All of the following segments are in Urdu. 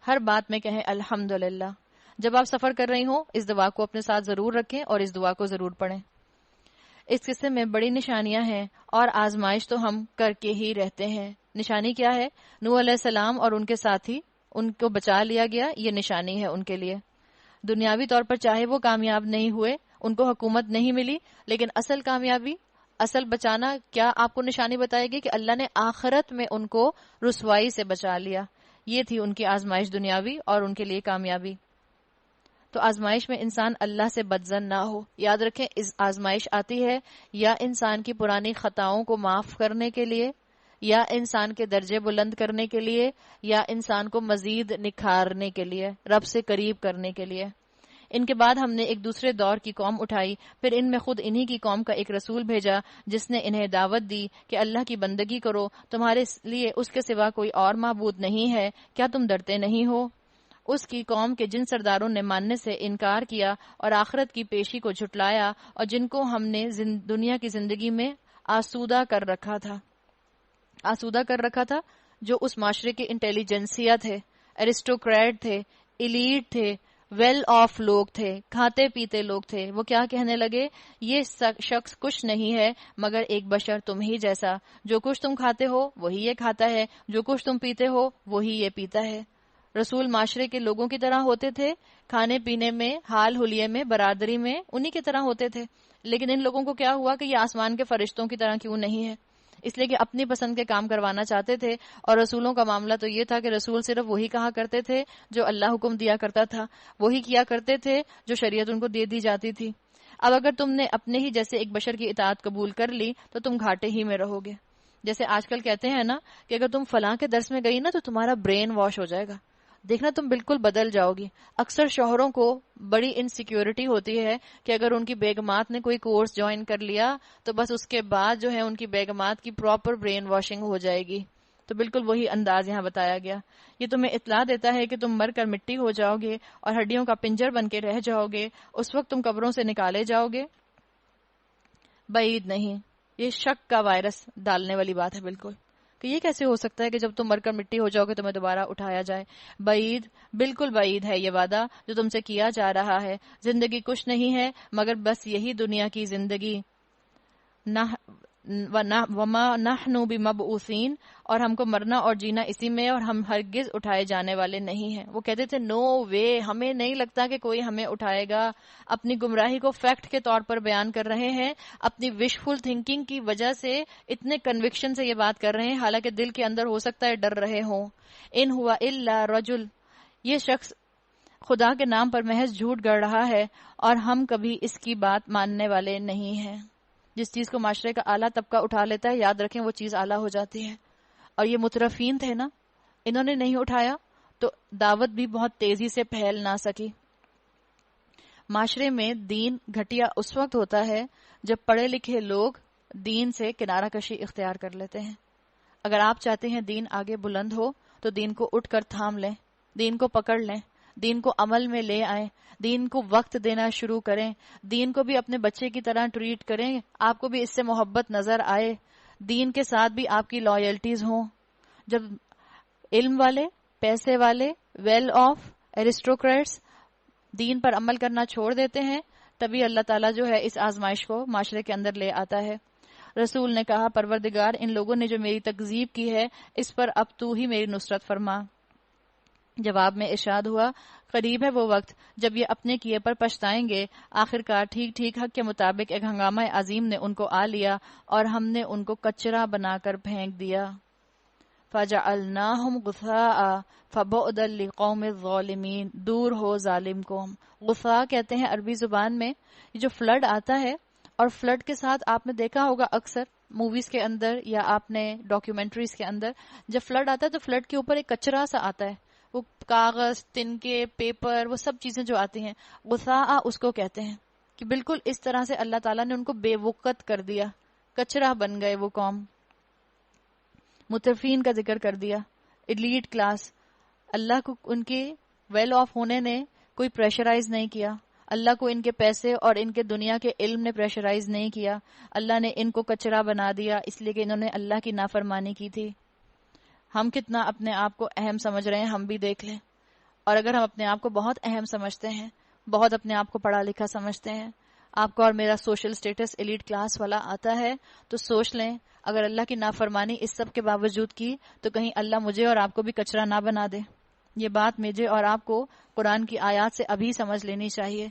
ہر بات میں کہیں الحمدللہ. جب آپ سفر کر رہی ہوں اس دعا کو اپنے ساتھ ضرور رکھیں اور اس دعا کو ضرور پڑھیں. اس قصے میں بڑی نشانیاں ہیں اور آزمائش تو ہم کر کے ہی رہتے ہیں. نشانی کیا ہے؟ نوح علیہ السلام اور ان کے ساتھی، ان کو بچا لیا گیا، یہ نشانی ہے ان کے لیے. دنیاوی طور پر چاہے وہ کامیاب نہیں ہوئے، ان کو حکومت نہیں ملی، لیکن اصل کامیابی، اصل بچانا کیا آپ کو نشانی بتائے گی کہ اللہ نے آخرت میں ان کو رسوائی سے بچا لیا. یہ تھی ان کی آزمائش دنیاوی اور ان کے لیے کامیابی. تو آزمائش میں انسان اللہ سے بدظن نہ ہو. یاد رکھیں اس آزمائش آتی ہے یا انسان کی پرانی خطاؤں کو معاف کرنے کے لیے، یا انسان کے درجے بلند کرنے کے لیے، یا انسان کو مزید نکھارنے کے لیے، رب سے قریب کرنے کے لیے. ان کے بعد ہم نے ایک دوسرے دور کی قوم اٹھائی، پھر ان میں خود انہی کی قوم کا ایک رسول بھیجا جس نے انہیں دعوت دی کہ اللہ کی بندگی کرو، تمہارے لیے اس کے سوا کوئی اور معبود نہیں ہے، کیا تم ڈرتے نہیں ہو؟ اس کی قوم کے جن سرداروں نے ماننے سے انکار کیا اور آخرت کی پیشی کو جھٹلایا، اور جن کو ہم نے دنیا کی زندگی میں آسودہ کر رکھا تھا، جو اس معاشرے کے انٹیلیجنسیا تھے، ایرسٹوکریٹ تھے، ایلیٹ تھے، ویل آف لوگ تھے، کھاتے پیتے لوگ تھے، وہ کیا کہنے لگے؟ یہ شخص کچھ نہیں ہے مگر ایک بشر تم ہی جیسا، جو کچھ تم کھاتے ہو وہی یہ کھاتا ہے، جو کچھ تم پیتے ہو وہی یہ پیتا ہے. رسول معاشرے کے لوگوں کی طرح ہوتے تھے، کھانے پینے میں، حال حلیے میں، برادری میں انہی کی طرح ہوتے تھے. لیکن ان لوگوں کو کیا ہوا کہ یہ آسمان کے فرشتوں کی طرح کیوں نہیں ہے؟ اس لیے کہ اپنی پسند کے کام کروانا چاہتے تھے. اور رسولوں کا معاملہ تو یہ تھا کہ رسول صرف وہی کہا کرتے تھے جو اللہ حکم دیا کرتا تھا، وہی کیا کرتے تھے جو شریعت ان کو دے دی جاتی تھی. اب اگر تم نے اپنے ہی جیسے ایک بشر کی اطاعت قبول کر لی تو تم گھاٹے ہی میں رہو گے. جیسے آج کل کہتے ہیں نا کہ اگر تم فلاں کے درس میں گئی نا تو تمہارا برین واش ہو جائے گا، دیکھنا تم بالکل بدل جاؤ گی. اکثر شوہروں کو بڑی انسیکیورٹی ہوتی ہے کہ اگر ان کی بیگمات نے کوئی کورس جوائن کر لیا تو بس اس کے بعد جو ہے ان کی بیگمات کی پراپر برین واشنگ ہو جائے گی. تو بالکل وہی انداز یہاں بتایا گیا. یہ تمہیں اطلاع دیتا ہے کہ تم مر کر مٹی ہو جاؤ گے اور ہڈیوں کا پنجر بن کے رہ جاؤ گے. اس وقت تم قبروں سے نکالے جاؤ گے. بعید نہیں، یہ شک کا وائرس ڈالنے والی بات ہے بالکل، کہ یہ کیسے ہو سکتا ہے کہ جب تم مر کر مٹی ہو جاؤ گے تمہیں دوبارہ اٹھایا جائے. بعید، بالکل بعید ہے یہ وعدہ جو تم سے کیا جا رہا ہے. زندگی کچھ نہیں ہے مگر بس یہی دنیا کی زندگی. وما نحن بمبعوثین، اور ہم کو مرنا اور جینا اسی میں، اور ہم ہرگز اٹھائے جانے والے نہیں ہیں. وہ کہتے تھے نو وے، ہمیں نہیں لگتا کہ کوئی ہمیں اٹھائے گا. اپنی گمراہی کو فیکٹ کے طور پر بیان کر رہے ہیں، اپنی وشفل تھنکنگ کی وجہ سے اتنے کنوکشن سے یہ بات کر رہے ہیں، حالانکہ دل کے اندر ہو سکتا ہے ڈر رہے ہوں. ان ہوا الا رجل، یہ شخص خدا کے نام پر محض جھوٹ گڑھ رہا ہے اور ہم کبھی اس کی بات ماننے والے نہیں ہیں. جس چیز کو معاشرے کا اعلیٰ طبقہ اٹھا لیتا ہے، یاد رکھیں وہ چیز اعلیٰ ہو جاتی ہے. اور یہ مترفین تھے نا، انہوں نے نہیں اٹھایا تو دعوت بھی بہت تیزی سے پھیل نہ سکی. معاشرے میں دین گھٹیا اس وقت ہوتا ہے جب پڑھے لکھے لوگ دین سے کنارہ کشی اختیار کر لیتے ہیں. اگر آپ چاہتے ہیں دین آگے بلند ہو تو دین کو اٹھ کر تھام لیں، دین کو پکڑ لیں، دین کو عمل میں لے آئیں، دین کو وقت دینا شروع کریں، دین کو بھی اپنے بچے کی طرح ٹریٹ کریں، آپ کو بھی اس سے محبت نظر آئے، دین کے ساتھ بھی آپ کی لائلٹیز ہوں. جب علم والے، پیسے والے، ویل آف، ایرسٹوکریٹس دین پر عمل کرنا چھوڑ دیتے ہیں، تبھی اللہ تعالیٰ جو ہے اس آزمائش کو معاشرے کے اندر لے آتا ہے. رسول نے کہا پروردگار، ان لوگوں نے جو میری تکذیب کی ہے اس پر اب تو ہی میری نصرت فرما. جواب میں ارشاد ہوا، قریب ہے وہ وقت جب یہ اپنے کیے پر پچھتائیں گے. آخر کار ٹھیک ٹھیک حق کے مطابق ایک ہنگامہ عظیم نے ان کو آ لیا اور ہم نے ان کو کچرا بنا کر پھینک دیا. فَجَعَلْنَاهُمْ غُثَاءً فَبُعْدًا لِقَوْمِ الظَّالِمِينَ، دور ہو ظالم قوم. غثاء کہتے ہیں عربی زبان میں یہ جو فلڈ آتا ہے، اور فلڈ کے ساتھ آپ نے دیکھا ہوگا اکثر موویز کے اندر یا آپ نے ڈاکیومنٹریز کے اندر، جب فلڈ آتا ہے تو فلڈ کے اوپر ایک کچرا سا آتا ہے، وہ کاغذ، تنکے، پیپر، وہ سب چیزیں جو آتی ہیں، غثاء اس کو کہتے ہیں. کہ بالکل اس طرح سے اللہ تعالیٰ نے ان کو بے وقت کر دیا، کچرا بن گئے وہ قوم. مترفین کا ذکر کر دیا، ایلیٹ کلاس. اللہ کو ان کے ویل آف ہونے نے کوئی پریشرائز نہیں کیا، اللہ کو ان کے پیسے اور ان کے دنیا کے علم نے پریشرائز نہیں کیا. اللہ نے ان کو کچرا بنا دیا اس لیے کہ انہوں نے اللہ کی نافرمانی کی تھی. ہم کتنا اپنے آپ کو اہم سمجھ رہے ہیں ہم بھی دیکھ لیں. اور اگر ہم اپنے آپ کو بہت اہم سمجھتے ہیں، بہت اپنے آپ کو پڑھا لکھا سمجھتے ہیں، آپ کا اور میرا سوشل سٹیٹس ایلیٹ کلاس والا آتا ہے، تو سوچ لیں اگر اللہ کی نافرمانی اس سب کے باوجود کی تو کہیں اللہ مجھے اور آپ کو بھی کچرا نہ بنا دے۔ یہ بات مجھے اور آپ کو قرآن کی آیات سے ابھی سمجھ لینی چاہیے۔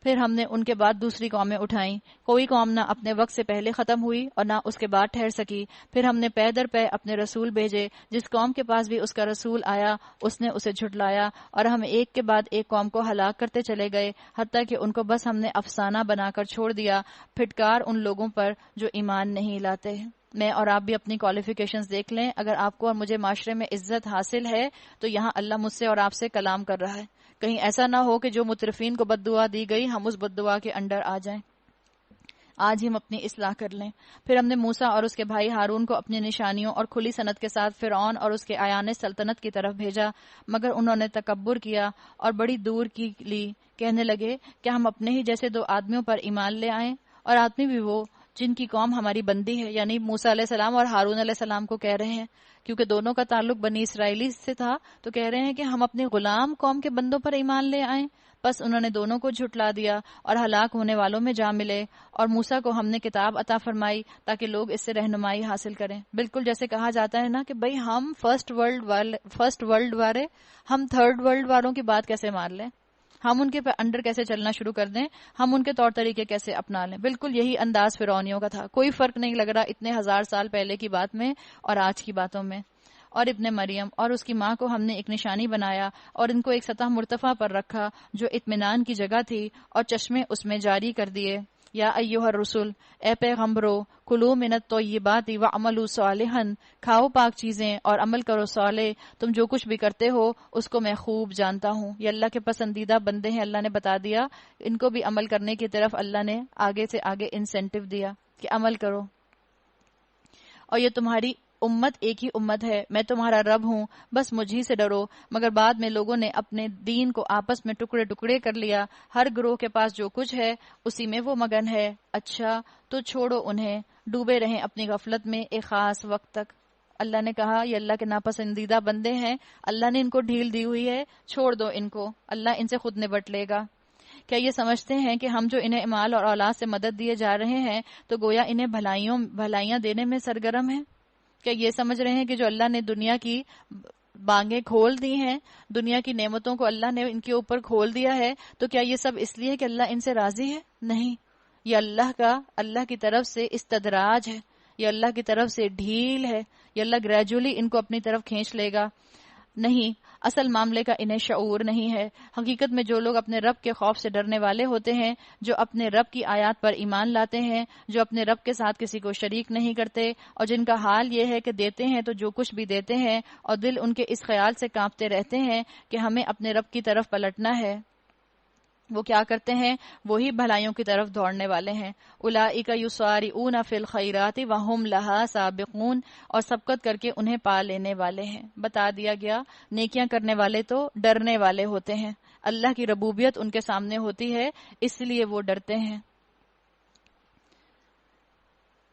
پھر ہم نے ان کے بعد دوسری قومیں اٹھائیں، کوئی قوم نہ اپنے وقت سے پہلے ختم ہوئی اور نہ اس کے بعد ٹھہر سکی۔ پھر ہم نے پے در پے اپنے رسول بھیجے، جس قوم کے پاس بھی اس کا رسول آیا اس نے اسے جھٹلایا، اور ہم ایک کے بعد ایک قوم کو ہلاک کرتے چلے گئے، حتیٰ کہ ان کو بس ہم نے افسانہ بنا کر چھوڑ دیا۔ پھٹکار ان لوگوں پر جو ایمان نہیں لاتے۔ میں اور آپ بھی اپنی کوالیفیکیشنز دیکھ لیں، اگر آپ کو اور مجھے معاشرے میں عزت حاصل ہے تو یہاں اللہ مجھ سے اور آپ سے کلام کر رہا ہے۔ کہیں ایسا نہ ہو کہ جو مترفین کو بد دعا دی گئی ہم اس بد دعا کے انڈر آ جائیں۔ آج ہی ہم اپنی اصلاح کر لیں۔ پھر ہم نے موسیٰ اور اس کے بھائی ہارون کو اپنی نشانیوں اور کھلی سند کے ساتھ فرعون اور اس کے ایان سلطنت کی طرف بھیجا، مگر انہوں نے تکبر کیا اور بڑی دور کی لی، کہنے لگے کہ ہم اپنے ہی جیسے دو آدمیوں پر ایمان لے آئیں، اور آدمی بھی وہ جن کی قوم ہماری بندی ہے، یعنی موسیٰ علیہ السلام اور ہارون علیہ السلام کو کہہ رہے ہیں، کیونکہ دونوں کا تعلق بنی اسرائیلی سے تھا، تو کہہ رہے ہیں کہ ہم اپنی غلام قوم کے بندوں پر ایمان لے آئیں۔ بس انہوں نے دونوں کو جھٹلا دیا اور ہلاک ہونے والوں میں جا ملے، اور موسیٰ کو ہم نے کتاب عطا فرمائی تاکہ لوگ اس سے رہنمائی حاصل کریں۔ بالکل جیسے کہا جاتا ہے نا کہ بھئی ہم فرسٹ ورلڈ والے ہم تھرڈ ورلڈ والوں کی بات کیسے مان لیں، ہم ان کے انڈر کیسے چلنا شروع کر دیں، ہم ان کے طور طریقے کیسے اپنا لیں۔ بالکل یہی انداز فرعونیوں کا تھا، کوئی فرق نہیں لگ رہا اتنے 1000 سال پہلے کی بات میں اور آج کی باتوں میں۔ اور ابن مریم اور اس کی ماں کو ہم نے ایک نشانی بنایا اور ان کو ایک سطح مرتفع پر رکھا جو اطمینان کی جگہ تھی، اور چشمے اس میں جاری کر دیے۔ یا ایھا الرسول، اے پیغمبرو، کلوا من الطیبات واعملوا صالحا، کھاؤ پاک چیزیں اور عمل کرو صالح، تم جو کچھ بھی کرتے ہو اس کو میں خوب جانتا ہوں۔ یہ اللہ کے پسندیدہ بندے ہیں، اللہ نے بتا دیا، ان کو بھی عمل کرنے کی طرف اللہ نے آگے سے آگے انسینٹیو دیا کہ عمل کرو۔ اور یہ تمہاری امت ایک ہی امت ہے، میں تمہارا رب ہوں، بس مجھی سے ڈرو۔ مگر بعد میں لوگوں نے اپنے دین کو آپس میں ٹکڑے ٹکڑے کر لیا، ہر گروہ کے پاس جو کچھ ہے اسی میں وہ مگن ہے۔ اچھا تو چھوڑو انہیں، ڈوبے رہیں اپنی غفلت میں ایک خاص وقت تک۔ اللہ نے کہا یہ اللہ کے ناپسندیدہ بندے ہیں، اللہ نے ان کو ڈھیل دی ہوئی ہے، چھوڑ دو ان کو، اللہ ان سے خود نبٹ لے گا۔ کیا یہ سمجھتے ہیں کہ ہم جو انہیں مال اور اولاد سے مدد دیے جا رہے ہیں تو گویا انہیں بھلائیاں دینے میں سرگرم ہیں؟ کیا یہ سمجھ رہے ہیں کہ جو اللہ نے دنیا کی بانگیں کھول دی ہیں، دنیا کی نعمتوں کو اللہ نے ان کے اوپر کھول دیا ہے، تو کیا یہ سب اس لیے کہ اللہ ان سے راضی ہے؟ نہیں، یہ اللہ کی طرف سے استدراج ہے، یہ اللہ کی طرف سے ڈھیل ہے، یہ اللہ گریجولی ان کو اپنی طرف کھینچ لے گا۔ نہیں، اصل معاملے کا انہیں شعور نہیں ہے۔ حقیقت میں جو لوگ اپنے رب کے خوف سے ڈرنے والے ہوتے ہیں، جو اپنے رب کی آیات پر ایمان لاتے ہیں، جو اپنے رب کے ساتھ کسی کو شریک نہیں کرتے، اور جن کا حال یہ ہے کہ دیتے ہیں تو جو کچھ بھی دیتے ہیں اور دل ان کے اس خیال سے کانپتے رہتے ہیں کہ ہمیں اپنے رب کی طرف پلٹنا ہے، وہ کیا کرتے ہیں؟ وہی بھلائیوں کی طرف دوڑنے والے ہیں۔ اولئک یسارعون فی الخیرات وہم لہا سابقون، اور سبقت کر کے انہیں پا لینے والے ہیں۔ بتا دیا گیا نیکیاں کرنے والے تو ڈرنے والے ہوتے ہیں، اللہ کی ربوبیت ان کے سامنے ہوتی ہے اس لیے وہ ڈرتے ہیں۔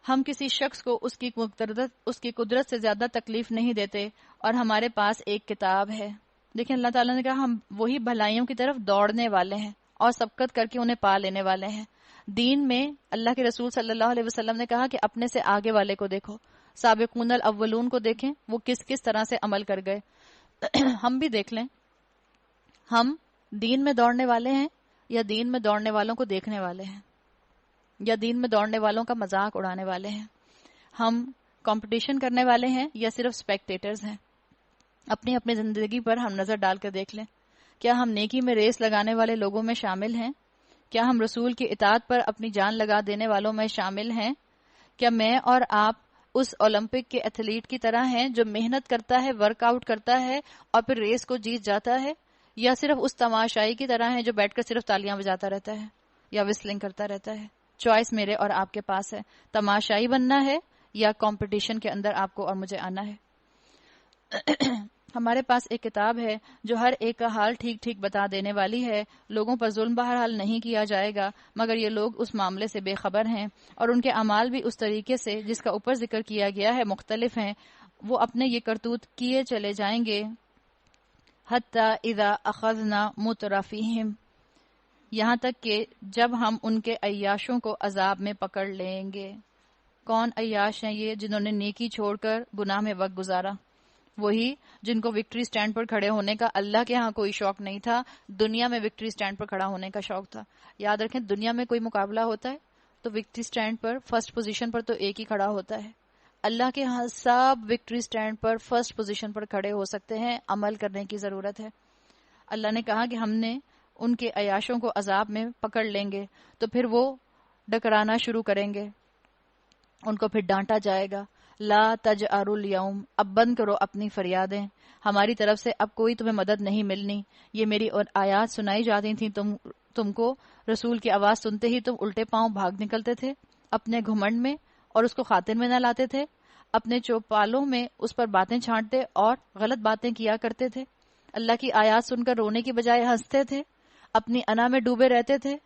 ہم کسی شخص کو اس کی قدرت سے زیادہ تکلیف نہیں دیتے، اور ہمارے پاس ایک کتاب ہے۔ دیکھیں اللہ تعالیٰ نے کہا ہم وہی بھلائیوں کی طرف دوڑنے والے ہیں اور سبقت کر کے انہیں پا لینے والے ہیں۔ دین میں اللہ کے رسول صلی اللہ علیہ وسلم نے کہا کہ اپنے سے آگے والے کو دیکھو، سابقون الاولون کو دیکھیں وہ کس کس طرح سے عمل کر گئے۔ ہم بھی دیکھ لیں، ہم دین میں دوڑنے والے ہیں یا دین میں دوڑنے والوں کو دیکھنے والے ہیں، یا دین میں دوڑنے والوں کا مذاق اڑانے والے ہیں؟ ہم کمپٹیشن کرنے والے ہیں یا صرف اسپیکٹیٹرز ہیں؟ اپنی اپنی زندگی پر ہم نظر ڈال کر دیکھ لیں، کیا ہم نیکی میں ریس لگانے والے لوگوں میں شامل ہیں؟ کیا ہم رسول کی اطاعت پر اپنی جان لگا دینے والوں میں شامل ہیں؟ کیا میں اور آپ اس اولمپک کے ایتھلیٹ کی طرح ہیں جو محنت کرتا ہے، ورک آؤٹ کرتا ہے اور پھر ریس کو جیت جاتا ہے، یا صرف اس تماشائی کی طرح ہیں جو بیٹھ کر صرف تالیاں بجاتا رہتا ہے یا وسلنگ کرتا رہتا ہے؟ چوائس میرے اور آپ کے پاس ہے، تماشائی بننا ہے یا کمپٹیشن کے اندر آپ کو اور مجھے آنا ہے۔ ہمارے پاس ایک کتاب ہے جو ہر ایک کا حال ٹھیک ٹھیک بتا دینے والی ہے۔ لوگوں پر ظلم بہرحال نہیں کیا جائے گا، مگر یہ لوگ اس معاملے سے بے خبر ہیں، اور ان کے اعمال بھی اس طریقے سے جس کا اوپر ذکر کیا گیا ہے مختلف ہیں۔ وہ اپنے یہ کرتوت کیے چلے جائیں گے۔ حتی اذا اخذنا مترفیہم، یہاں تک کہ جب ہم ان کے عیاشوں کو عذاب میں پکڑ لیں گے۔ کون عیاش ہیں یہ؟ جنہوں نے نیکی چھوڑ کر گناہ میں وقت گزارا، وہی جن کو وکٹری سٹینڈ پر کھڑے ہونے کا اللہ کے ہاں کوئی شوق نہیں تھا، دنیا میں وکٹری سٹینڈ پر کھڑا ہونے کا شوق تھا۔ یاد رکھیں، دنیا میں کوئی مقابلہ ہوتا ہے تو وکٹری سٹینڈ پر فرسٹ پوزیشن پر تو ایک ہی کھڑا ہوتا ہے۔ اللہ کے ہاں سب وکٹری سٹینڈ پر فرسٹ پوزیشن پر کھڑے ہو سکتے ہیں، عمل کرنے کی ضرورت ہے۔ اللہ نے کہا کہ ہم نے ان کے عیاشوں کو عذاب میں پکڑ لیں گے تو پھر وہ ڈکرانا شروع کریں گے، ان کو پھر ڈانٹا جائے گا، لا تجأروا اليوم، اب بند کرو اپنی فریادیں، ہماری طرف سے اب کوئی تمہیں مدد نہیں ملنی۔ یہ میری آیات سنائی جاتی تھیں تم کو، رسول کی آواز سنتے ہی تم الٹے پاؤں بھاگ نکلتے تھے اپنے گھمنڈ میں اور اس کو خاطر میں نہ لاتے تھے، اپنے چوپالوں میں اس پر باتیں چھانٹتے اور غلط باتیں کیا کرتے تھے، اللہ کی آیات سن کر رونے کی بجائے ہنستے تھے، اپنی انا میں ڈوبے رہتے تھے،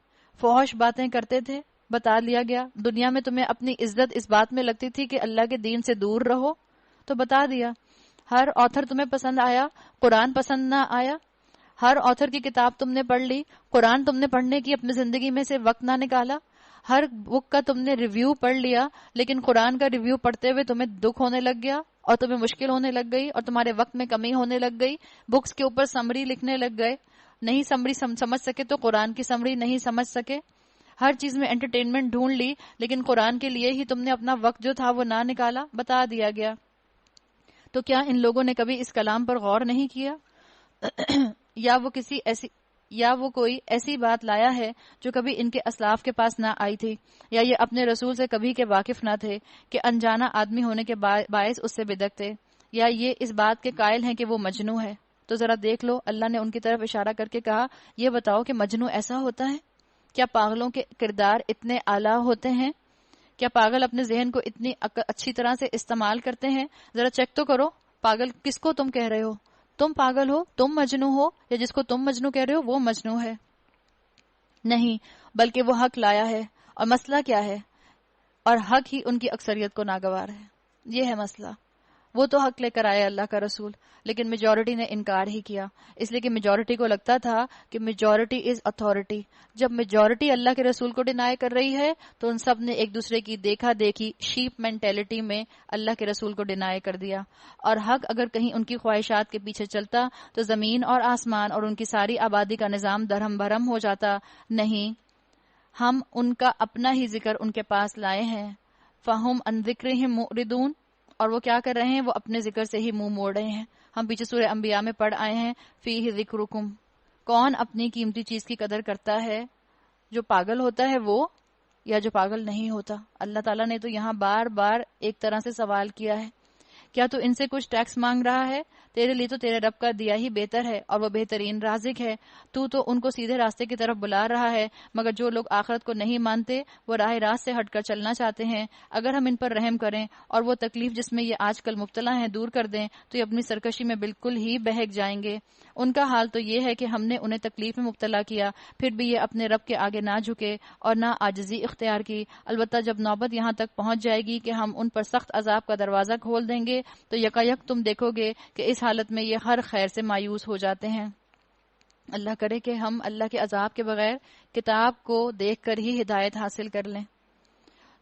فحش باتیں کرتے تھے۔ بتا لیا گیا، دنیا میں تمہیں اپنی عزت اس بات میں لگتی تھی کہ اللہ کے دین سے دور رہو، تو بتا دیا۔ ہر آتھر تمہیں پسند آیا، قرآن پسند نہ آیا، ہر آتھر کی کتاب تم نے پڑھ لی، قرآن تم نے پڑھنے کی اپنی زندگی میں سے وقت نہ نکالا، ہر بک کا تم نے ریویو پڑھ لیا، لیکن قرآن کا ریویو پڑھتے ہوئے تمہیں دکھ ہونے لگ گیا اور تمہیں مشکل ہونے لگ گئی اور تمہارے وقت میں کمی ہونے لگ گئی، بکس کے اوپر سمری لکھنے لگ گئے، نہیں سمری سمجھ سکے تو قرآن کی سمری نہیں سمجھ سکے، ہر چیز میں انٹرٹینمنٹ ڈھونڈ لی لیکن قرآن کے لیے ہی تم نے اپنا وقت جو تھا وہ نہ نکالا، بتا دیا گیا۔ تو کیا ان لوگوں نے کبھی اس کلام پر غور نہیں کیا؟ یا وہ کوئی ایسی بات لایا ہے جو کبھی ان کے اسلاف کے پاس نہ آئی تھی، یا یہ اپنے رسول سے کبھی کے واقف نہ تھے کہ انجانا آدمی ہونے کے باعث اس سے بدکتے، یا یہ اس بات کے قائل ہیں کہ وہ مجنو ہے۔ تو ذرا دیکھ لو، اللہ نے ان کی طرف اشارہ کر کے کہا، یہ بتاؤ کہ مجنو ایسا ہوتا ہے؟ کیا پاگلوں کے کردار اتنے اعلیٰ ہوتے ہیں؟ کیا پاگل اپنے ذہن کو اتنی اچھی طرح سے استعمال کرتے ہیں؟ ذرا چیک تو کرو، پاگل کس کو تم کہہ رہے ہو؟ تم پاگل ہو، تم مجنو ہو، یا جس کو تم مجنو کہہ رہے ہو وہ مجنو ہے؟ نہیں، بلکہ وہ حق لایا ہے۔ اور مسئلہ کیا ہے؟ اور حق ہی ان کی اکثریت کو ناگوار ہے، یہ ہے مسئلہ۔ وہ تو حق لے کر آئے اللہ کا رسول، لیکن میجورٹی نے انکار ہی کیا، اس لیے کہ میجورٹی کو لگتا تھا کہ میجورٹی از اتھارٹی۔ جب میجورٹی اللہ کے رسول کو ڈینائی کر رہی ہے تو ان سب نے ایک دوسرے کی دیکھا دیکھی شیپ مینٹیلٹی میں اللہ کے رسول کو ڈینائی کر دیا، اور حق اگر کہیں ان کی خواہشات کے پیچھے چلتا تو زمین اور آسمان اور ان کی ساری آبادی کا نظام درہم بھرم ہو جاتا۔ نہیں، ہم ان کا اپنا ہی ذکر ان کے پاس لائے ہیں، فہم عن ذکرہم معرضون، اور وہ کیا کر رہے ہیں؟ وہ اپنے ذکر سے ہی منہ موڑ رہے ہیں۔ ہم پیچھے سورہ انبیاء میں پڑھ آئے ہیں، فیہ ذکرکم، کون اپنی قیمتی چیز کی قدر کرتا ہے؟ جو پاگل ہوتا ہے وہ، یا جو پاگل نہیں ہوتا؟ اللہ تعالیٰ نے تو یہاں بار بار ایک طرح سے سوال کیا ہے، کیا تو ان سے کچھ ٹیکس مانگ رہا ہے؟ تیرے لیے تو تیرے رب کا دیا ہی بہتر ہے اور وہ بہترین رازق ہے، تو ان کو سیدھے راستے کی طرف بلا رہا ہے، مگر جو لوگ آخرت کو نہیں مانتے وہ راہ راست سے ہٹ کر چلنا چاہتے ہیں۔ اگر ہم ان پر رحم کریں اور وہ تکلیف جس میں یہ آج کل مبتلا ہیں دور کر دیں تو یہ اپنی سرکشی میں بالکل ہی بہک جائیں گے۔ ان کا حال تو یہ ہے کہ ہم نے انہیں تکلیف میں مبتلا کیا، پھر بھی یہ اپنے رب کے آگے نہ جھکے اور نہ عاجزی اختیار کی۔ البتہ جب نوبت یہاں تک پہنچ جائے گی کہ ہم ان پر سخت عذاب کا دروازہ کھول دیں گے تو یکایک تم دیکھو گے کہ اس حالت میں یہ ہر خیر سے مایوس ہو جاتے ہیں۔ اللہ کرے کہ ہم اللہ کے عذاب کے بغیر کتاب کو دیکھ کر ہی ہدایت حاصل کر لیں۔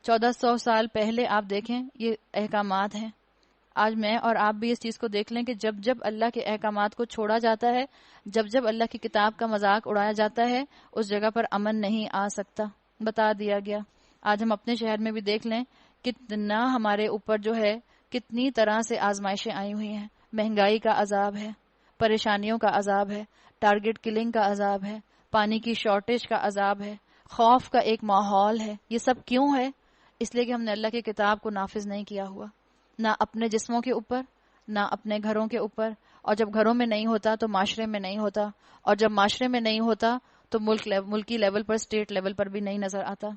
1400 سال پہلے آپ دیکھیں یہ احکامات ہیں۔ آج میں اور آپ بھی اس چیز کو دیکھ لیں کہ جب جب اللہ کے احکامات کو چھوڑا جاتا ہے، جب جب اللہ کی کتاب کا مذاق اڑایا جاتا ہے، اس جگہ پر امن نہیں آ سکتا، بتا دیا گیا۔ آج ہم اپنے شہر میں بھی دیکھ لیں کتنا ہمارے اوپر جو ہے کتنی طرح سے آزمائشیں آئی ہوئی ہیں۔ مہنگائی کا عذاب ہے، پریشانیوں کا عذاب ہے، ٹارگٹ کلنگ کا عذاب ہے، پانی کی شارٹیج کا عذاب ہے، خوف کا ایک ماحول ہے۔ یہ سب کیوں ہے؟ اس لیے کہ ہم نے اللہ کی کتاب کو نافذ نہیں کیا ہوا، نہ اپنے جسموں کے اوپر، نہ اپنے گھروں کے اوپر، اور جب گھروں میں نہیں ہوتا تو معاشرے میں نہیں ہوتا، اور جب معاشرے میں نہیں ہوتا تو ملکی لیول پر، اسٹیٹ لیول پر بھی نہیں نظر آتا۔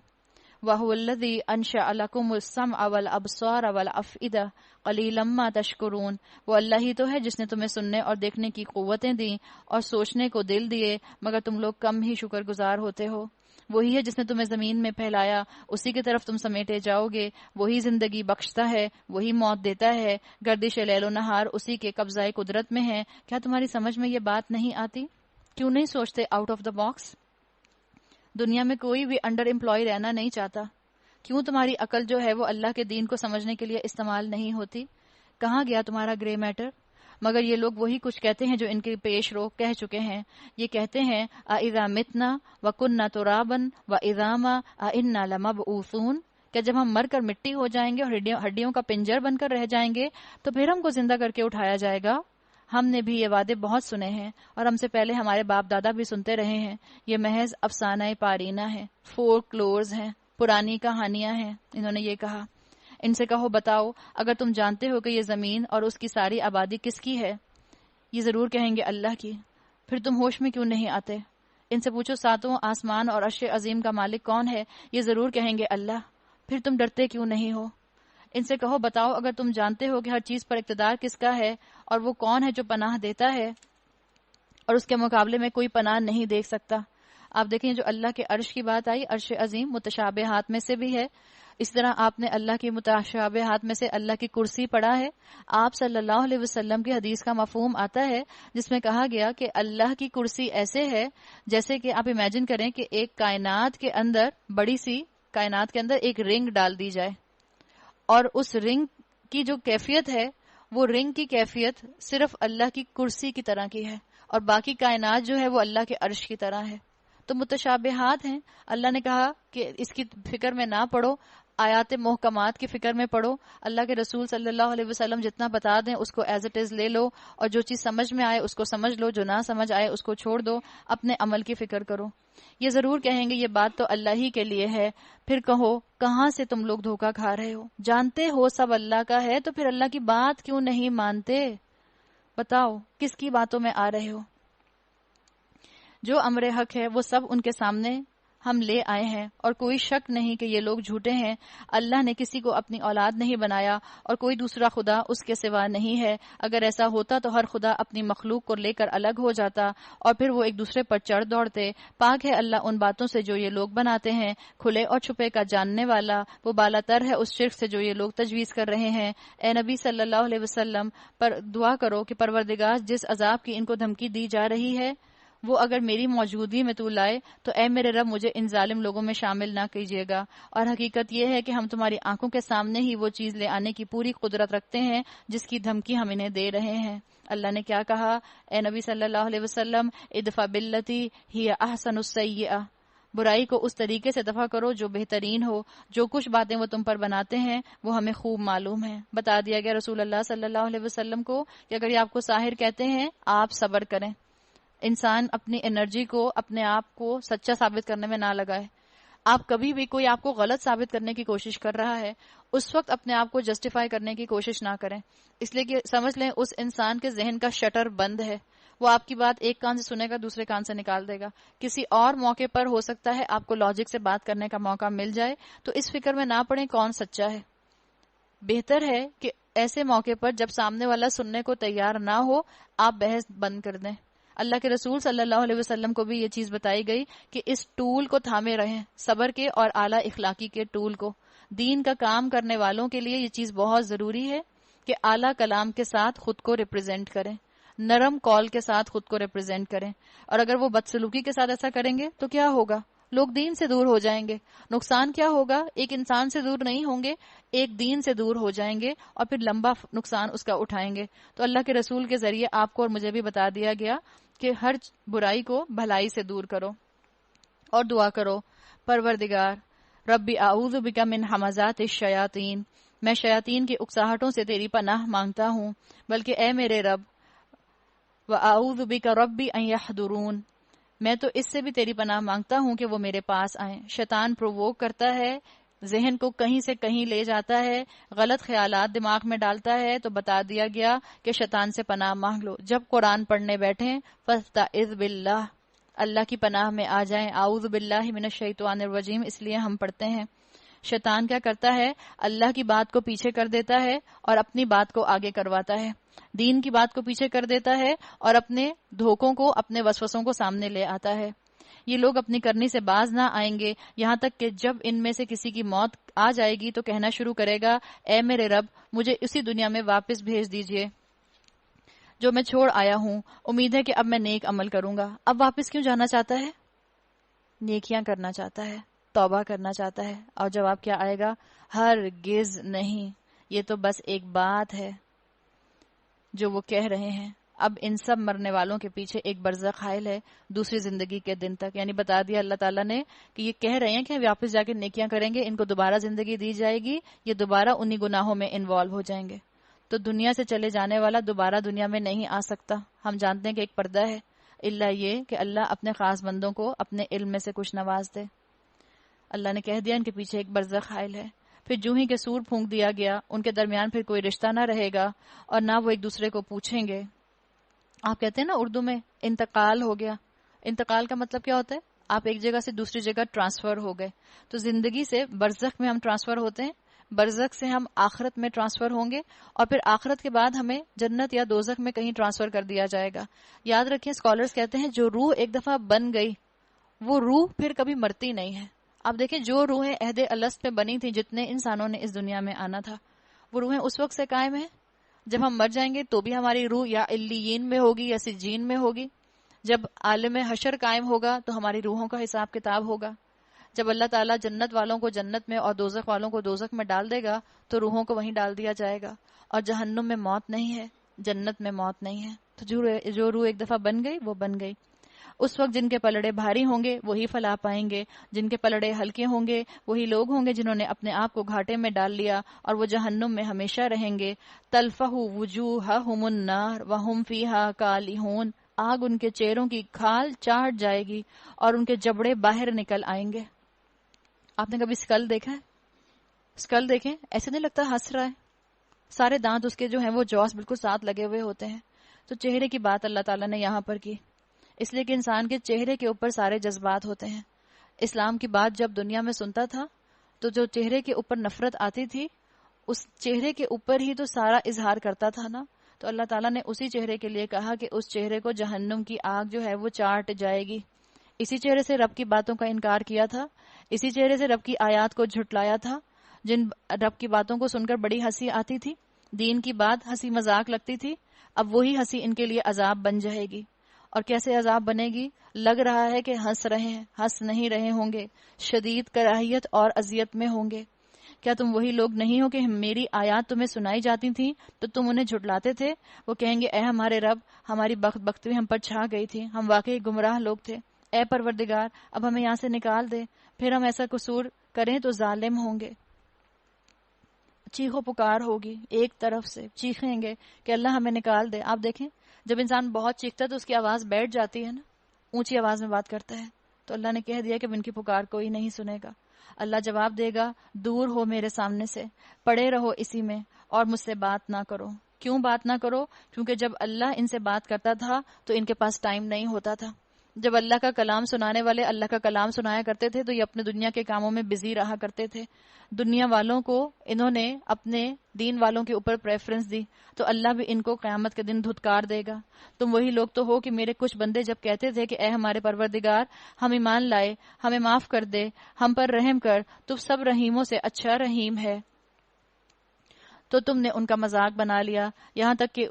وَهُوَ الَّذِي أَنشَأَ لَكُمُ السَّمْعَ وَالْأَبْصَارَ وَالْأَفْئِدَةَ قَلِيلًا مَا تَشْكُرُونَ، وہ اللہ ہی تو ہے جس نے تمہیں سننے اور دیکھنے کی قوتیں دیں اور سوچنے کو دل دیے، مگر تم لوگ کم ہی شکر گزار ہوتے ہو۔ وہی ہے جس نے تمہیں زمین میں پھیلایا، اسی کی طرف تم سمیٹے جاؤ گے، وہی زندگی بخشتا ہے، وہی موت دیتا ہے، گردش لیل و نہار اسی کے قبضۂ قدرت میں ہے۔ کیا تمہاری سمجھ میں یہ بات نہیں آتی؟ کیوں نہیں سوچتے آؤٹ آف دا باکس؟ دنیا میں کوئی بھی انڈر امپلائی رہنا نہیں چاہتا۔ کیوں تمہاری عقل جو ہے وہ اللہ کے دین کو سمجھنے کے لیے استعمال نہیں ہوتی؟ کہاں گیا تمہارا گرے میٹر؟ مگر یہ لوگ وہی کچھ کہتے ہیں جو ان کے پیش رو کہہ چکے ہیں۔ یہ کہتے ہیں اَإِذَا مِتْنَا وَكُنَّا تُرَابًا وَإِظَامًا أَإِنَّا لَمَبْعُوثُونَ، کیا جب ہم مر کر مٹی ہو جائیں گے اور ہڈیوں کا پنجر بن کر رہ جائیں گے تو پھر ہم کو زندہ کر کے اٹھایا جائے گا؟ ہم نے بھی یہ وعدے بہت سنے ہیں اور ہم سے پہلے ہمارے باپ دادا بھی سنتے رہے ہیں۔ یہ محض افسانہ پارینہ ہے، فولکلورز ہیں، پرانی کہانیاں ہیں۔ انہوں نے یہ کہا۔ ان سے کہو بتاؤ اگر تم جانتے ہو کہ یہ زمین اور اس کی ساری آبادی کس کی ہے؟ یہ ضرور کہیں گے اللہ کی۔ پھر تم ہوش میں کیوں نہیں آتے؟ ان سے پوچھو ساتوں آسمان اور عرش عظیم کا مالک کون ہے؟ یہ ضرور کہیں گے اللہ۔ پھر تم ڈرتے کیوں نہیں ہو؟ ان سے کہو بتاؤ اگر تم جانتے ہو کہ ہر چیز پر اقتدار کس کا ہے اور وہ کون ہے جو پناہ دیتا ہے اور اس کے مقابلے میں کوئی پناہ نہیں دیکھ سکتا۔ آپ دیکھیں جو اللہ کے عرش کی بات آئی، عرش عظیم متشابہات میں سے بھی ہے۔ اس طرح آپ نے اللہ کی متشابہات میں سے اللہ کی کرسی پڑھا ہے۔ آپ صلی اللہ علیہ وسلم کی حدیث کا مفہوم آتا ہے جس میں کہا گیا کہ اللہ کی کرسی ایسے ہے جیسے کہ آپ امیجن کریں کہ ایک کائنات کے اندر، بڑی سی کائنات کے اندر ایک رنگ ڈال دی جائے، اور اس رنگ کی جو کیفیت ہے وہ رنگ کی کیفیت صرف اللہ کی کرسی کی طرح کی ہے، اور باقی کائنات جو ہے وہ اللہ کے عرش کی طرح ہے۔ تو متشابہات ہیں۔ اللہ نے کہا کہ اس کی فکر میں نہ پڑو، آیات محکمات کی فکر میں پڑھو۔ اللہ کے رسول صلی اللہ علیہ وسلم جتنا بتا دیں اس کو ایز اٹ از لے لو، اور جو چیز سمجھ میں آئے اس کو سمجھ لو، جو نہ سمجھ آئے اس کو چھوڑ دو، اپنے عمل کی فکر کرو۔ یہ ضرور کہیں گے یہ بات تو اللہ ہی کے لیے ہے۔ پھر کہو کہاں سے تم لوگ دھوکہ کھا رہے ہو؟ جانتے ہو سب اللہ کا ہے تو پھر اللہ کی بات کیوں نہیں مانتے؟ بتاؤ کس کی باتوں میں آ رہے ہو؟ جو امر حق ہے وہ سب ان کے سامنے ہم لے آئے ہیں، اور کوئی شک نہیں کہ یہ لوگ جھوٹے ہیں۔ اللہ نے کسی کو اپنی اولاد نہیں بنایا اور کوئی دوسرا خدا اس کے سوا نہیں ہے۔ اگر ایسا ہوتا تو ہر خدا اپنی مخلوق کو لے کر الگ ہو جاتا اور پھر وہ ایک دوسرے پر چڑھ دوڑتے۔ پاک ہے اللہ ان باتوں سے جو یہ لوگ بناتے ہیں، کھلے اور چھپے کا جاننے والا، وہ بالا تر ہے اس شرک سے جو یہ لوگ تجویز کر رہے ہیں۔ اے نبی صلی اللہ علیہ وسلم پر دعا کرو کہ پروردگار جس عذاب کی ان کو دھمکی دی جا رہی ہے وہ اگر میری موجودگی میں تو لائے تو اے میرے رب مجھے ان ظالم لوگوں میں شامل نہ کیجیے گا۔ اور حقیقت یہ ہے کہ ہم تمہاری آنکھوں کے سامنے ہی وہ چیز لے آنے کی پوری قدرت رکھتے ہیں جس کی دھمکی ہم انہیں دے رہے ہیں۔ اللہ نے کیا کہا؟ اے نبی صلی اللہ علیہ وسلم ادفع باللتی ہی احسن السیئہ، برائی کو اس طریقے سے دفع کرو جو بہترین ہو۔ جو کچھ باتیں وہ تم پر بناتے ہیں وہ ہمیں خوب معلوم ہے۔ بتا دیا گیا رسول اللہ صلی اللہ علیہ وسلم کو کہ اگر یہ آپ کو ساحر کہتے ہیں آپ صبر کریں۔ انسان اپنی انرجی کو اپنے آپ کو سچا ثابت کرنے میں نہ لگائے۔ آپ کبھی بھی کوئی آپ کو غلط ثابت کرنے کی کوشش کر رہا ہے اس وقت اپنے آپ کو جسٹیفائی کرنے کی کوشش نہ کریں، اس لیے کہ سمجھ لیں اس انسان کے ذہن کا شٹر بند ہے۔ وہ آپ کی بات ایک کان سے سنے گا دوسرے کان سے نکال دے گا۔ کسی اور موقع پر ہو سکتا ہے آپ کو لاجک سے بات کرنے کا موقع مل جائے، تو اس فکر میں نہ پڑیں کون سچا ہے۔ بہتر ہے کہ ایسے موقع پر جب سامنے والا سننے کو تیار نہ ہو آپ بحث بند کر دیں۔ اللہ کے رسول صلی اللہ علیہ وسلم کو بھی یہ چیز بتائی گئی کہ اس ٹول کو تھامے رہیں، صبر کے اور اعلیٰ اخلاقی کے ٹول کو۔ دین کا کام کرنے والوں کے لیے یہ چیز بہت ضروری ہے کہ اعلیٰ کلام کے ساتھ خود کو ریپرزینٹ کریں، نرم قول کے ساتھ خود کو ریپرزینٹ کریں، اور اگر وہ بدسلوکی کے ساتھ ایسا کریں گے تو کیا ہوگا؟ لوگ دین سے دور ہو جائیں گے۔ نقصان کیا ہوگا؟ ایک انسان سے دور نہیں ہوں گے، ایک دین سے دور ہو جائیں گے اور پھر لمبا نقصان اس کا اٹھائیں گے۔ تو اللہ کے رسول کے ذریعے آپ کو اور مجھے بھی بتا دیا گیا کہ ہر برائی کو بھلائی سے دور کرو اور دعا کرو، پروردگار ربی اعوذ بک من ہمزات الشیاطین، میں شیاطین کی اکساہٹوں سے تیری پناہ مانگتا ہوں، بلکہ اے میرے رب واعوذ بک ربی ان یحضرون، میں تو اس سے بھی تیری پناہ مانگتا ہوں کہ وہ میرے پاس آئیں۔ شیطان پرووک کرتا ہے، ذہن کو کہیں سے کہیں لے جاتا ہے، غلط خیالات دماغ میں ڈالتا ہے، تو بتا دیا گیا کہ شیطان سے پناہ مانگ لو۔ جب قرآن پڑھنے بیٹھیں فاستعذ باللہ، اللہ کی پناہ میں آ جائیں۔ اعوذ باللہ من الشیطان الرجیم اس لیے ہم پڑھتے ہیں۔ شیطان کیا کرتا ہے؟ اللہ کی بات کو پیچھے کر دیتا ہے اور اپنی بات کو آگے کرواتا ہے، دین کی بات کو پیچھے کر دیتا ہے اور اپنے دھوکوں کو، اپنے وسوسوں کو سامنے لے آتا ہے۔ یہ لوگ اپنی کرنی سے باز نہ آئیں گے، یہاں تک کہ جب ان میں سے کسی کی موت آ جائے گی تو کہنا شروع کرے گا، اے میرے رب، مجھے اسی دنیا میں واپس بھیج دیجئے جو میں چھوڑ آیا ہوں، امید ہے کہ اب میں نیک عمل کروں گا۔ اب واپس کیوں جانا چاہتا ہے؟ نیکیاں کرنا چاہتا ہے، توبہ کرنا چاہتا ہے۔ اور جواب کیا آئے گا؟ ہرگز نہیں، یہ تو بس ایک بات ہے جو وہ کہہ رہے ہیں۔ اب ان سب مرنے والوں کے پیچھے ایک برزخ حائل ہے دوسری زندگی کے دن تک، یعنی بتا دیا اللہ تعالیٰ نے کہ یہ کہہ رہے ہیں کہ واپس جا کے نیکیاں کریں گے، ان کو دوبارہ زندگی دی جائے گی، یہ دوبارہ انہی گناہوں میں انوالو ہو جائیں گے۔ تو دنیا سے چلے جانے والا دوبارہ دنیا میں نہیں آ سکتا۔ ہم جانتے ہیں کہ ایک پردہ ہے، الا یہ کہ اللہ اپنے خاص بندوں کو اپنے علم میں سے کچھ نواز دے۔ اللہ نے کہہ دیا ان کے پیچھے ایک برزخ حائل ہے۔ پھر جو ہی کہ سور پھونک دیا گیا، ان کے درمیان پھر کوئی رشتہ نہ رہے گا اور نہ وہ ایک دوسرے کو پوچھیں گے۔ آپ کہتے ہیں نا اردو میں انتقال ہو گیا۔ انتقال کا مطلب کیا ہوتا ہے؟ آپ ایک جگہ سے دوسری جگہ ٹرانسفر ہو گئے۔ تو زندگی سے برزخ میں ہم ٹرانسفر ہوتے ہیں، برزخ سے ہم آخرت میں ٹرانسفر ہوں گے، اور پھر آخرت کے بعد ہمیں جنت یا دوزخ میں کہیں ٹرانسفر کر دیا جائے گا۔ یاد رکھیں، اسکالرز کہتے ہیں جو روح ایک دفعہ بن گئی وہ روح پھر کبھی مرتی نہیں ہے۔ آپ دیکھیں جو روحیں عہد الست میں بنی تھیں، جتنے انسانوں نے اس دنیا میں آنا تھا، وہ روحیں اس وقت سے قائم ہیں۔ جب ہم مر جائیں گے تو بھی ہماری روح یا علیین میں ہوگی یا سجین میں ہوگی۔ جب عالم حشر قائم ہوگا تو ہماری روحوں کا حساب کتاب ہوگا۔ جب اللہ تعالیٰ جنت والوں کو جنت میں اور دوزخ والوں کو دوزخ میں ڈال دے گا تو روحوں کو وہیں ڈال دیا جائے گا۔ اور جہنم میں موت نہیں ہے، جنت میں موت نہیں ہے۔ تو جو روح ایک دفعہ بن گئی وہ بن گئی۔ اس وقت جن کے پلڑے بھاری ہوں گے وہی فلاح پائیں گے، جن کے پلڑے ہلکے ہوں گے وہی لوگ ہوں گے جنہوں نے اپنے آپ کو گھاٹے میں ڈال لیا، اور وہ جہنم میں ہمیشہ رہیں گے۔ تلفح وجوہہم النار وہم فیہا کالحون، آگ ان کے چہروں کی کھال چاٹ جائے گی اور ان کے جبڑے باہر نکل آئیں گے۔ آپ نے کبھی اسکل دیکھا ہے؟ اسکل دیکھیں، ایسے نہیں لگتا ہنس رہا ہے، سارے دانت اس کے جو ہیں وہ جوس بالکل ساتھ لگے ہوئے ہوتے ہیں۔ تو چہرے کی بات اللہ تعالیٰ نے یہاں پر کی، اس لیے کہ انسان کے چہرے کے اوپر سارے جذبات ہوتے ہیں۔ اسلام کی بات جب دنیا میں سنتا تھا تو جو چہرے کے اوپر نفرت آتی تھی، اس چہرے کے اوپر ہی تو سارا اظہار کرتا تھا نا۔ تو اللہ تعالیٰ نے اسی چہرے کے لیے کہا کہ اس چہرے کو جہنم کی آگ جو ہے وہ چاٹ جائے گی۔ اسی چہرے سے رب کی باتوں کا انکار کیا تھا، اسی چہرے سے رب کی آیات کو جھٹلایا تھا، جن رب کی باتوں کو سن کر بڑی ہنسی آتی تھی، دین کی بات ہنسی مذاق لگتی تھی، اب وہی ہنسی ان کے لیے عذاب بن جائے گی۔ اور کیسے عذاب بنے گی؟ لگ رہا ہے کہ ہنس رہے ہیں، ہنس نہیں رہے ہوں گے، شدید کراہیت اور اذیت میں ہوں گے۔ کیا تم وہی لوگ نہیں ہو کہ میری آیات تمہیں سنائی جاتی تھیں تو تم انہیں جھٹلاتے تھے؟ وہ کہیں گے، اے ہمارے رب، ہماری بختی ہم پر چھا گئی تھی، ہم واقعی گمراہ لوگ تھے، اے پروردگار اب ہمیں یہاں سے نکال دے، پھر ہم ایسا قصور کریں تو ظالم ہوں گے۔ چیخو پکار ہوگی، ایک طرف سے چیخیں گے کہ اللہ ہمیں نکال دے۔ آپ دیکھیں جب انسان بہت چیختا ہے تو اس کی آواز بیٹھ جاتی ہے نا، اونچی آواز میں بات کرتا ہے، تو اللہ نے کہہ دیا کہ ان کی پکار کوئی نہیں سنے گا۔ اللہ جواب دے گا، دور ہو میرے سامنے سے، پڑے رہو اسی میں اور مجھ سے بات نہ کرو۔ کیوں بات نہ کرو؟ کیونکہ جب اللہ ان سے بات کرتا تھا تو ان کے پاس ٹائم نہیں ہوتا تھا۔ جب اللہ کا کلام سنانے والے اللہ کا کلام سنایا کرتے تھے تو یہ اپنے دنیا کے کاموں میں بزی رہا کرتے تھے۔ دنیا والوں کو انہوں نے اپنے دین والوں کے اوپر پریفرنس دی، تو اللہ بھی ان کو قیامت کے دن دھتکار دے گا۔ تم وہی لوگ تو ہو کہ میرے کچھ بندے جب کہتے تھے کہ اے ہمارے پروردگار، ہم ایمان لائے، ہمیں معاف کر دے، ہم پر رحم کر، تو سب رحیموں سے اچھا رحیم ہے، تو تم نے ان کا مذاق بنا لیا، یہاں تک کہ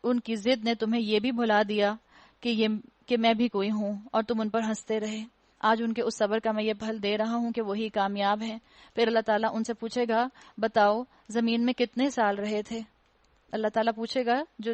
ان کی ضد نے تمہیں یہ بھی بھلا دیا کہ میں بھی کوئی ہوں، اور تم ان پر ہنستے رہے۔ آج ان کے اس صبر کا میں یہ پھل دے رہا ہوں کہ وہی کامیاب ہیں۔ پھر اللہ تعالیٰ ان سے پوچھے گا، بتاؤ زمین میں کتنے سال رہے تھے؟ اللہ تعالیٰ پوچھے گا جو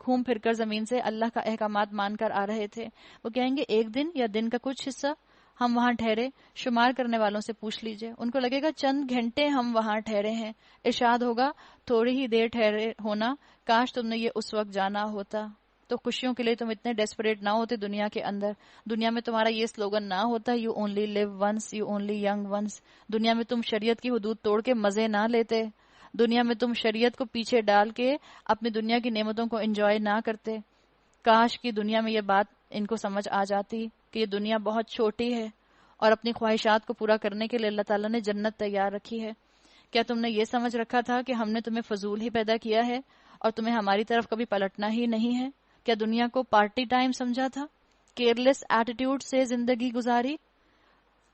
گھوم پھر کر زمین سے اللہ کا احکامات مان کر آ رہے تھے، وہ کہیں گے ایک دن یا دن کا کچھ حصہ ہم وہاں ٹھہرے۔ شمار کرنے والوں سے پوچھ لیجئے، ان کو لگے گا چند گھنٹے ہم وہاں ٹھہرے ہیں۔ ارشاد ہوگا، تھوڑی ہی دیر ٹھہرے ہونا، کاش تم نے یہ اس وقت جانا ہوتا۔ تو خوشیوں کے لیے تم اتنے ڈیسپریٹ نہ ہوتے دنیا کے اندر، دنیا میں تمہارا یہ سلوگن نہ ہوتا، you only live once, you only young once. دنیا میں تم شریعت کی حدود توڑ کے مزے نہ لیتے، دنیا میں تم شریعت کو پیچھے ڈال کے اپنی دنیا کی نعمتوں کو انجوائے نہ کرتے۔ کاش کی دنیا میں یہ بات ان کو سمجھ آ جاتی کہ یہ دنیا بہت چھوٹی ہے اور اپنی خواہشات کو پورا کرنے کے لیے اللہ تعالیٰ نے جنت تیار رکھی ہے۔ کیا تم نے یہ سمجھ رکھا تھا کہ ہم نے تمہیں فضول ہی پیدا کیا ہے اور تمہیں ہماری طرف کبھی پلٹنا ہی نہیں ہے؟ کیا دنیا کو پارٹی ٹائم سمجھا تھا؟ کیئرلیس ایٹیٹیوڈ سے زندگی گزاری؟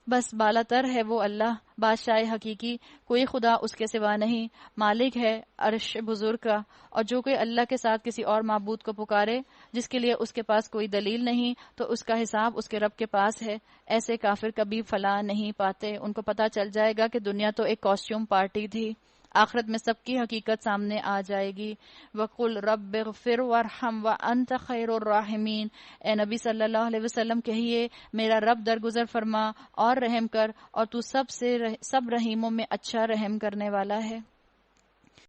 بس بالا تر ہے وہ اللہ، بادشاہ حقیقی، کوئی خدا اس کے سوا نہیں، مالک ہے عرش بزرگ کا، اور جو کوئی اللہ کے ساتھ کسی اور معبود کو پکارے جس کے لیے اس کے پاس کوئی دلیل نہیں تو اس کا حساب اس کے رب کے پاس ہے۔ ایسے کافر کبھی فلاح نہیں پاتے، ان کو پتہ چل جائے گا کہ دنیا تو ایک کاسٹیوم پارٹی تھی، آخرت میں سب کی حقیقت سامنے آ جائے گی۔ وَقُلْ رَبِّ اغْفِرْ وَارْحَمْ وَأَنْتَ خَيْرُ الرَّاحِمِينَ، اے نبی صلی اللہ علیہ وسلم کہیے میرا رب درگزر فرما اور رحم کر، اور تو سب رحیموں میں اچھا رحم کرنے والا ہے۔